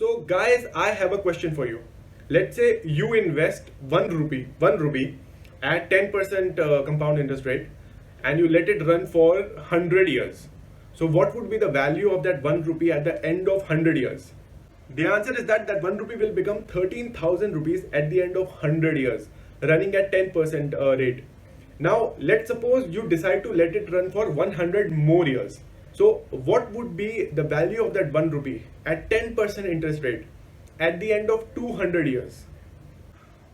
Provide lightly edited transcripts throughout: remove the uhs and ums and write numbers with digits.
So guys, I have a question for you. Let's say you invest 1 rupee at 10% compound interest rate and you let it run for 100 years. So what would be the value of that 1 rupee at the end of 100 years? The answer is that 1 rupee will become 13,000 rupees at the end of 100 years, running at 10% rate. Now, let's suppose you decide to let it run for 100 more years. So, what would be the value of that 1 rupee at 10% interest rate at the end of 200 years?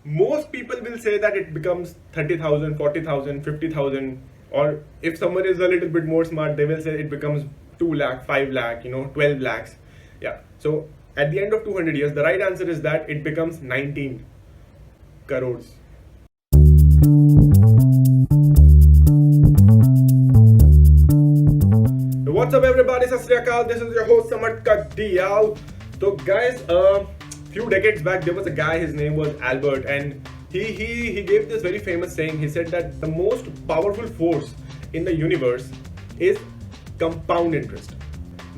Most people will say that it becomes 30,000, 40,000, 50,000, or if someone is a little bit more smart, they will say it becomes 2 lakh, 5 lakh, 12 lakhs. Yeah. So, at the end of 200 years, the right answer is that it becomes 19 crores. What's up everybody, Sat Sri Akal. This is your host Samarth Kagdiyal. So guys, few decades back there was a guy, his name was Albert, and he gave this very famous saying. He said that the most powerful force in the universe is compound interest.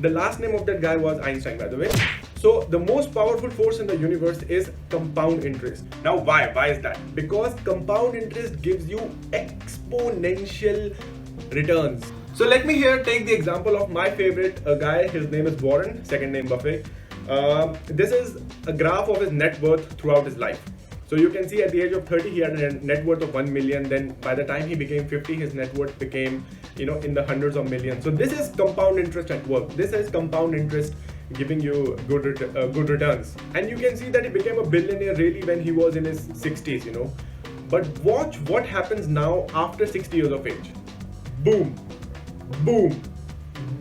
The last name of that guy was Einstein, by the way. So the most powerful force in the universe is compound interest. Now why is that? Because compound interest gives you exponential returns. So let me here take the example of my favorite guy. His name is Warren, second name Buffett. This is a graph of his net worth throughout his life. So you can see at the age of 30 he had a net worth of 1 million. Then by the time he became 50, his net worth became in the hundreds of millions. So this is compound interest at work. This is compound interest giving you good returns. And you can see that he became a billionaire really when he was in his 60s. But watch what happens now after 60 years of age. Boom, boom,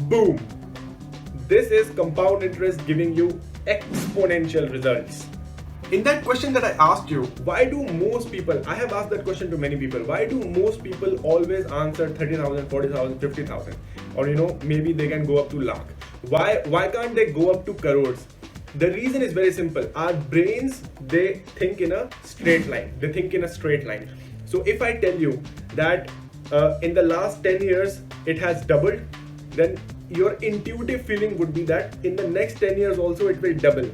boom. This is compound interest giving you exponential results. In that question that I asked you, why do most people, I have asked that question to many people, why do most people always answer 30,000, 40,000, 50,000? Or maybe they can go up to lakh. Why can't they go up to crores? The reason is very simple. Our brains, they think in a straight line. They think in a straight line. So if I tell you that in the last 10 years, it has doubled, then your intuitive feeling would be that in the next 10 years also it will double.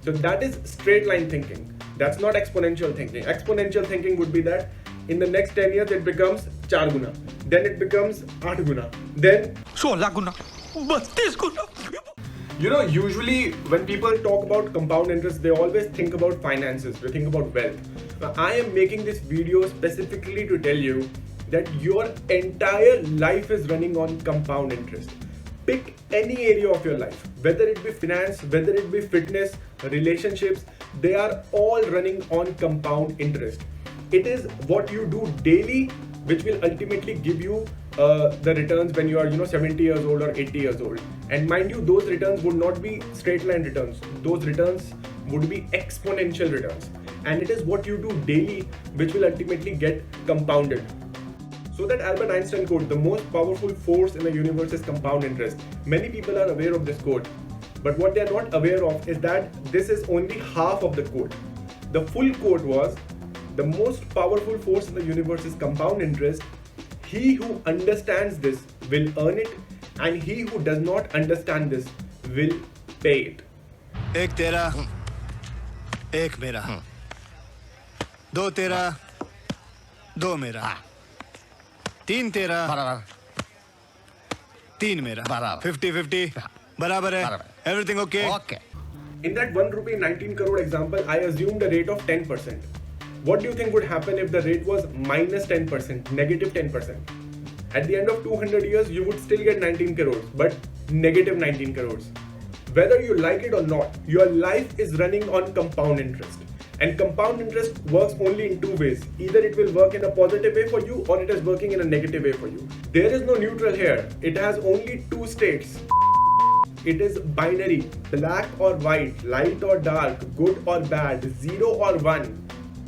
So that is straight line thinking. That's not exponential thinking. Exponential thinking would be that in the next 10 years it becomes 4 guna, then it becomes 8 guna, then 16 guna, 32 guna. Usually when people talk about compound interest, they always think about finances, they think about wealth. Now, I am making this video specifically to tell you that your entire life is running on compound interest. Pick any area of your life, whether it be finance, whether it be fitness, relationships, they are all running on compound interest. It is what you do daily which will ultimately give you the returns when you are 70 years old or 80 years old. And mind you, those returns would not be straight line returns. Those returns would be exponential returns. And it is what you do daily which will ultimately get compounded. So that Albert Einstein quote, the most powerful force in the universe is compound interest. Many people are aware of this quote, but what they are not aware of is that this is only half of the quote. The full quote was, the most powerful force in the universe is compound interest. He who understands this will earn it, and he who does not understand this will pay it. एक तेरा, एक मेरा, दो तेरा, दो मेरा, तीन तेरा, तीन मेरा, 50-50, बराबर है, everything okay? Okay. In that 1 rupee 19 crore example, I assumed a rate of 10%. What do you think would happen if the rate was minus 10%, negative 10%? At the end of 200 years, you would still get 19 crores, but negative 19 crores. Whether you like it or not, your life is running on compound interest. And compound interest works only in two ways. Either it will work in a positive way for you or it is working in a negative way for you. There is no neutral here. It has only two states. It is binary, black or white, light or dark, good or bad, 0 or 1.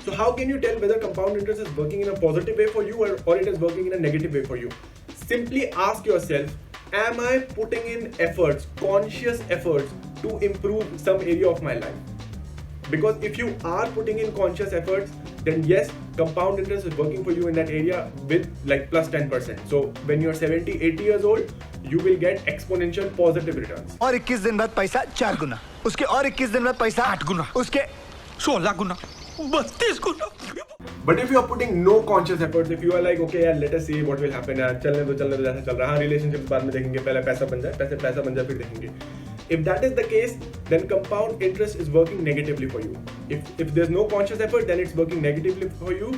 So how can you tell whether compound interest is working in a positive way for you or it is working in a negative way for you? Simply ask yourself, am I putting in efforts, conscious efforts to improve some area of my life? Because if you are putting in conscious efforts, then yes, compound interest is working for you in that area with like plus 10%. So when you're 70, 80 years old, you will get exponential positive returns. और 21 दिन बाद पैसा 4 गुना, उसके और 21 दिन बाद पैसा 8 गुना, उसके 16 गुना, 32 गुना. But if you are putting no conscious efforts, if you are like, okay, let us see what will happen, चलने दो जैसा चल रहा है, relationships बाद में देखेंगे, पहले पैसा बन जाए फिर देखेंगे. If that is the case, then compound interest is working negatively for you. If there's no conscious effort, then it's working negatively for you.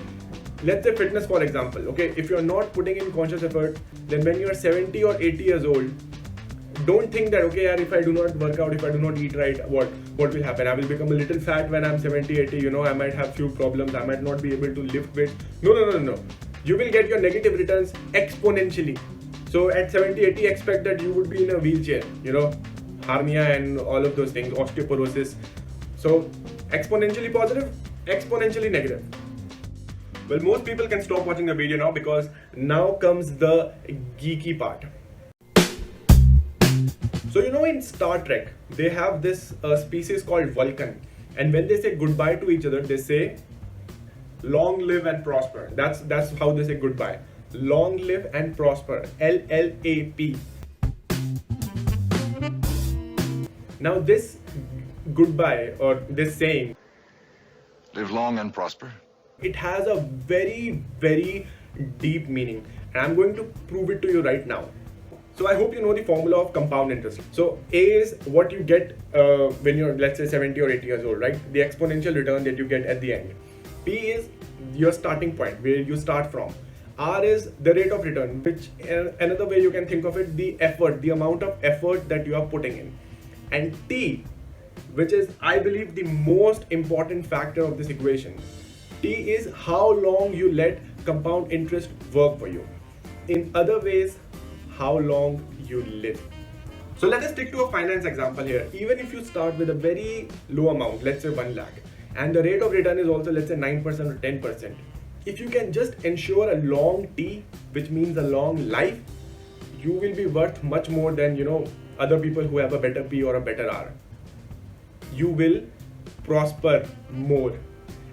Let's say fitness, for example. Okay, if you're not putting in conscious effort, then when you're 70 or 80 years old, don't think that, okay, if I do not work out, if I do not eat right, what will happen? I will become a little fat when I'm 70, 80, I might have few problems, I might not be able to lift weights. No. You will get your negative returns exponentially. So at 70, 80, expect that you would be in a wheelchair, hernia and all of those things, osteoporosis. So exponentially positive, exponentially negative. Well, most people can stop watching the video now, because now comes the geeky part. So in Star Trek, they have this species called Vulcan, and when they say goodbye to each other, they say, "Long live and prosper." That's how they say goodbye. Long live and prosper. LLAP. Now this goodbye, or this saying, live long and prosper, it has a very, very deep meaning, and I'm going to prove it to you right now. So I hope you know the formula of compound interest. So A is what you get when you're, let's say, 70 or 80 years old, right? The exponential return that you get at the end. P is your starting point, where you start from. R is the rate of return, which another way you can think of it, the effort, the amount of effort that you are putting in. And T, which is, I believe, the most important factor of this equation. T is how long you let compound interest work for you. In other ways, how long you live. So let us stick to a finance example here. Even if you start with a very low amount, let's say 1 lakh, and the rate of return is also, let's say, 9% or 10%. If you can just ensure a long T, which means a long life, you will be worth much more than, other people who have a better P or a better R. You will prosper more.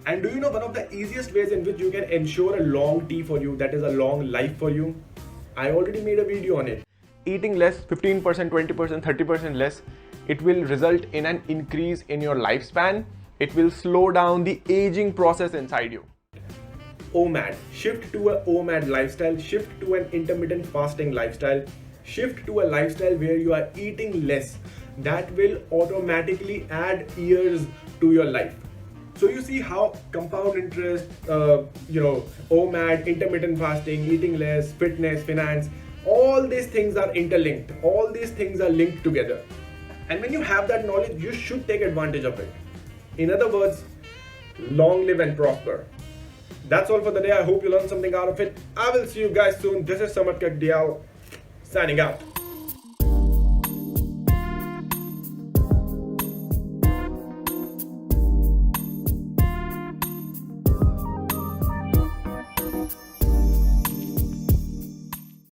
And do you know one of the easiest ways in which you can ensure a long T for you, that is a long life for you? I already made a video on it. Eating less, 15%, 20%, 30% less, it will result in an increase in your lifespan. It will slow down the aging process inside you. OMAD, shift to a OMAD lifestyle, shift to an intermittent fasting lifestyle, shift to a lifestyle where you are eating less. That will automatically add years to your life. So you see how compound interest, OMAD, intermittent fasting, eating less, fitness, finance, all these things are interlinked. All these things are linked together. And when you have that knowledge, you should take advantage of it. In other words, long live and prosper. That's all for the day. I hope you learned something out of it. I will see you guys soon. This is Samarth Kagdiyal signing out.